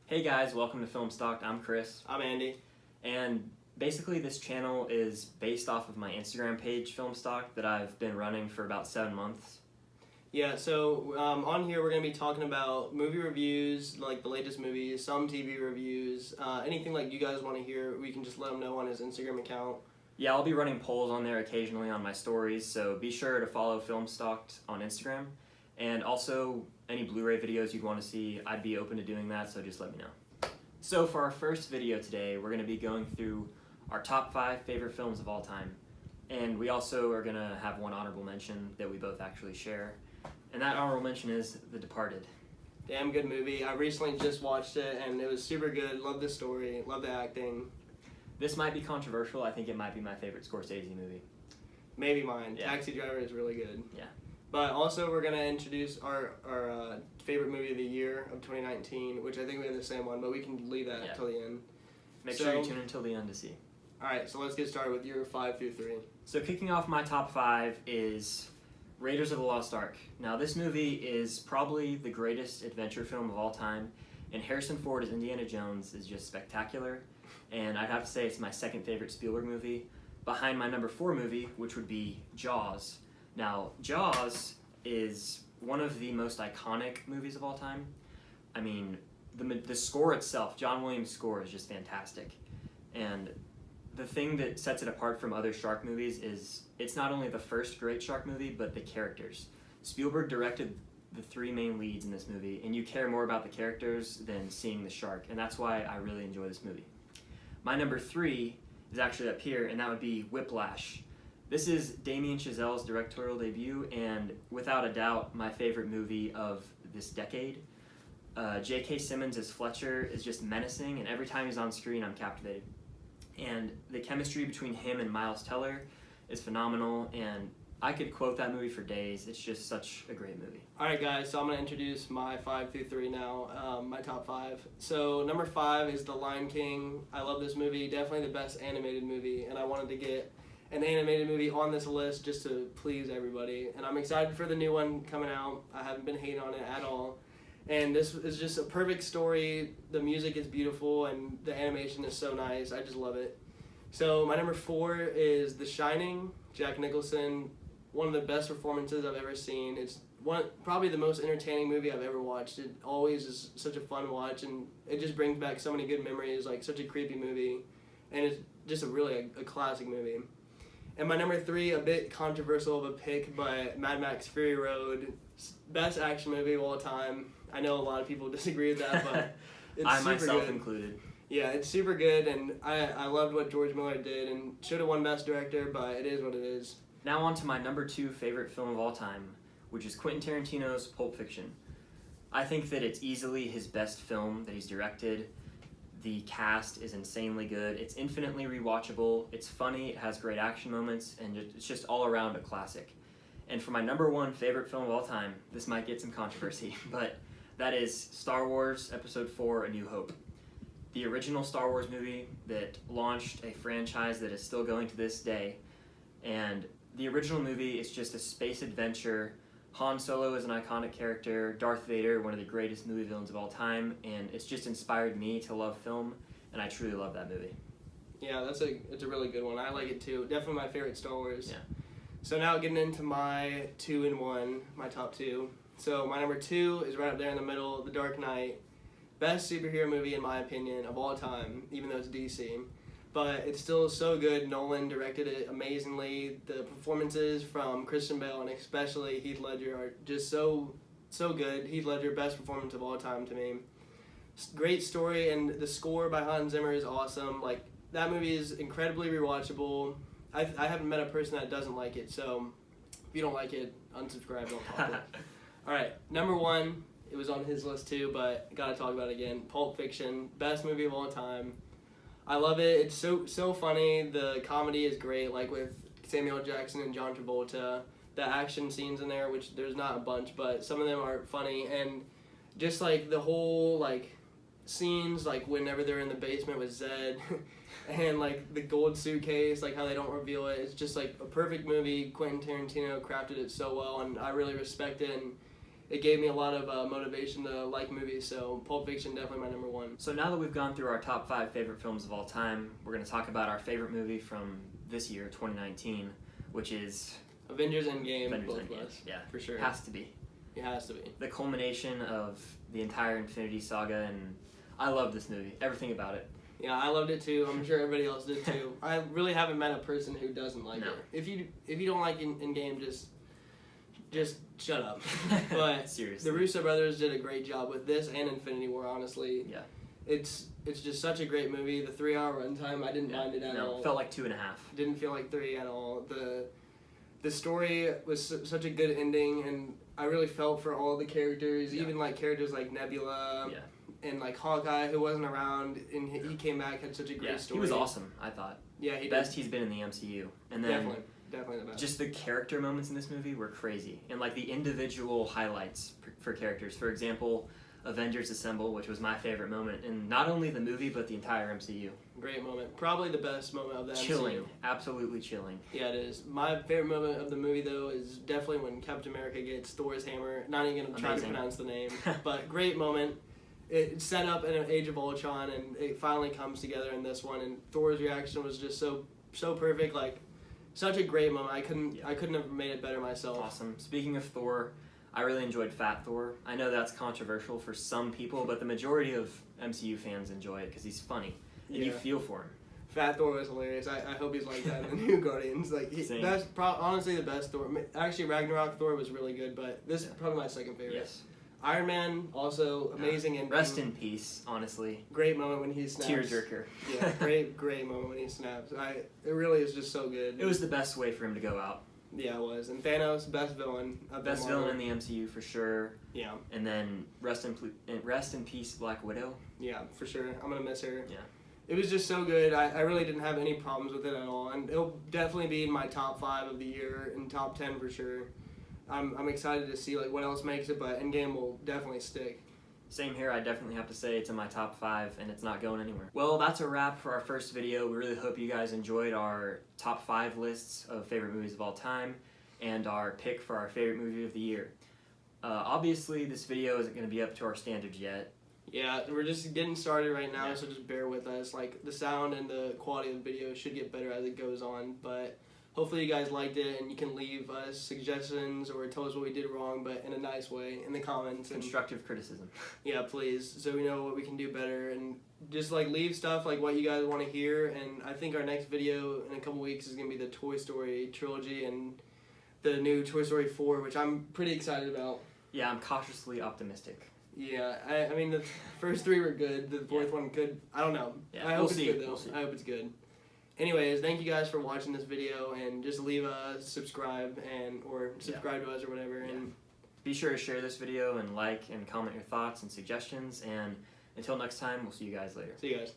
Hey guys, welcome to Film Stock. I'm Chris, I'm Andy. and basically this channel is based off of my Instagram page, Film Stock, that I've been running for about 7 months. Yeah, so on here we're going to be talking about movie reviews, like the latest movies, some TV reviews, anything like you guys want to hear, we can just let him know on his Instagram account. Yeah, I'll be running polls on there occasionally on my stories, so be sure to follow Film Stock on Instagram. And also, any Blu-ray videos you'd want to see, I'd be open to doing that, so just let me know. So for our first video today, we're going to be going through our top 5 favorite films of all time. And we also are going to have one honorable mention that we both actually share. And that honorable mention is The Departed. Damn good movie. I recently just watched it and it was super good. Love the story, love the acting. This might be controversial. I think it might be my favorite Scorsese movie. Maybe mine. Yeah. Taxi Driver is really good. Yeah. But also we're going to introduce our favorite movie of the year of 2019, which I think we have the same one, but we can leave that till the end. Make sure you tune until the end to see. Alright, so let's get started with your 5 through 3. So kicking off my top 5 is Raiders of the Lost Ark. Now this movie is probably the greatest adventure film of all time, and Harrison Ford as Indiana Jones is just spectacular, and I'd have to say it's my second favorite Spielberg movie, behind my number 4 movie, which would be Jaws. Now, Jaws is one of the most iconic movies of all time. I mean, the score itself, John Williams' score, is just fantastic. And the thing that sets it apart from other shark movies is it's not only the first great shark movie, but the characters. Spielberg directed the 3 main leads in this movie, and you care more about the characters than seeing the shark, and that's why I really enjoy this movie. My number 3 is actually up here, and that would be Whiplash. This is Damien Chazelle's directorial debut, and without a doubt, my favorite movie of this decade. J.K. Simmons as Fletcher is just menacing, and every time he's on screen, I'm captivated. And the chemistry between him and Miles Teller is phenomenal, and I could quote that movie for days. It's just such a great movie. Alright guys, so I'm going to introduce my 5 through 3 now, my top 5. So number 5 is The Lion King. I love this movie, definitely the best animated movie, and I wanted to get an animated movie on this list just to please everybody. And I'm excited for the new one coming out. I haven't been hating on it at all. And this is just a perfect story. The music is beautiful and the animation is so nice. I just love it. So my number 4 is The Shining. Jack Nicholson, one of the best performances I've ever seen. It's probably the most entertaining movie I've ever watched. It always is such a fun watch, and it just brings back so many good memories, like such a creepy movie. And it's just a classic movie. And my number 3, a bit controversial of a pick, but Mad Max Fury Road, best action movie of all time. I know a lot of people disagree with that, but it's I super myself good. Included. Yeah, it's super good, and I loved what George Miller did, and should have won Best Director, but it is what it is. Now on to my number 2 favorite film of all time, which is Quentin Tarantino's Pulp Fiction. I think that it's easily his best film that he's directed. The cast is insanely good. It's infinitely rewatchable. It's funny. It has great action moments, and it's just all around a classic. And for my number 1 favorite film of all time, this might get some controversy, but that is Star Wars Episode 4: A New Hope. The original Star Wars movie that launched a franchise that is still going to this day. And the original movie is just a space adventure. Han Solo is an iconic character, Darth Vader, one of the greatest movie villains of all time, and it's just inspired me to love film, and I truly love that movie. Yeah, it's a really good one. I like it too. Definitely my favorite Star Wars. Yeah. So now getting into my 2 and 1, my top 2. So my number 2 is right up there in the middle, The Dark Knight. Best superhero movie in my opinion of all time, even though it's DC. But it's still so good. Nolan directed it amazingly. The performances from Christian Bale and especially Heath Ledger are just so good. Heath Ledger, best performance of all time to me. Great story, and the score by Hans Zimmer is awesome. Like, that movie is incredibly rewatchable. I haven't met a person that doesn't like it, so if you don't like it, unsubscribe, don't talk it. Alright, number 1, it was on his list too, but gotta talk about it again. Pulp Fiction, best movie of all time. I love it. It's so funny. The comedy is great, like with Samuel Jackson and John Travolta. The action scenes in there, which there's not a bunch, but some of them are funny, and just like the whole like scenes, like whenever they're in the basement with Zed, and like the gold suitcase, like how they don't reveal it. It's just like a perfect movie. Quentin Tarantino crafted it so well, and I really respect it. And it gave me a lot of motivation to like movies. So Pulp Fiction definitely my number one. So now that we've gone through our top 5 favorite films of all time, we're going to talk about our favorite movie from this year, 2019, which is Avengers Endgame. Avengers Both Endgame. of us, Yeah, for sure. has to be. It has to be. The culmination of the entire Infinity Saga, and I love this movie. Everything about it. Yeah, I loved it too. I'm sure everybody else did too. I really haven't met a person who doesn't like No. it. If you don't like Endgame, just shut up. But Seriously. the Russo brothers did a great job with this and Infinity War. Honestly, Yeah. it's just such a great movie. The 3-hour runtime, I didn't mind it at all. Felt like 2.5. Didn't feel like 3 at all. The story was such a good ending, and I really felt for all the characters, Yeah. even like characters like Nebula. Yeah. And like Hawkeye, who wasn't around, and he came back, had such a great Yeah, story. he was awesome, I thought. Yeah, he Best he's been in the MCU. And then definitely the best. just the character moments in this movie were crazy. And like the individual highlights for characters. For example, Avengers Assemble, which was my favorite moment in not only the movie but the entire MCU. Great moment. Probably the best moment of the Chilling. MCU. Absolutely chilling. Yeah, it is. My favorite moment of the movie, though, is definitely when Captain America gets Thor's hammer. Not even going to try to Amazing. pronounce the name, but great moment. It's set up in an Age of Ultron, and it finally comes together in this one. And Thor's reaction was just so perfect. Like, such a great moment. I couldn't have made it better myself. Awesome. Speaking of Thor, I really enjoyed Fat Thor. I know that's controversial for some people, but the majority of MCU fans enjoy it because he's funny and you Yeah. feel for him. Fat Thor was hilarious. I hope he's like that in the new Guardians. Like Same. that's honestly the best Thor. Actually, Ragnarok Thor was really good, but this is probably my second favorite. Yes. Iron Man also amazing and Rest in peace, honestly. great moment when he snaps. Tearjerker. Yeah, great moment when he snaps. It really is just so good. It was the best way for him to go out. Yeah, it was. And Thanos, best villain of the Best Marvel. villain in the MCU for sure. Yeah, And then rest in peace, Black Widow. yeah, for sure. I'm gonna miss her. Yeah. It was just so good. I really didn't have any problems with it at all, and it'll definitely be in my top 5 of the year and top 10 for sure. I'm excited to see like what else makes it, but Endgame will definitely stick. Same here, I definitely have to say it's in my top 5 and it's not going anywhere. Well, that's a wrap for our first video. We really hope you guys enjoyed our top 5 lists of favorite movies of all time and our pick for our favorite movie of the year. Obviously, this video isn't going to be up to our standards yet. Yeah, we're just getting started right now, Yeah. so just bear with us. Like the sound and the quality of the video should get better as it goes on, but hopefully you guys liked it, and you can leave us suggestions or tell us what we did wrong, but in a nice way in the comments. And Constructive criticism. yeah, please, so we know what we can do better, and just like leave stuff like what you guys want to hear. And I think our next video in a couple weeks is gonna be the Toy Story trilogy and the new Toy Story 4, which I'm pretty excited about. Yeah, I'm cautiously optimistic. Yeah, I mean the first 3 were good. The fourth one could. I don't know. Yeah, I hope we'll it's see. good though. We'll see. I hope it's good. Anyways, thank you guys for watching this video, and just leave a subscribe or subscribe to us or whatever. Yeah. And Be sure to share this video and like and comment your thoughts and suggestions. And until next time, we'll see you guys later. see you guys.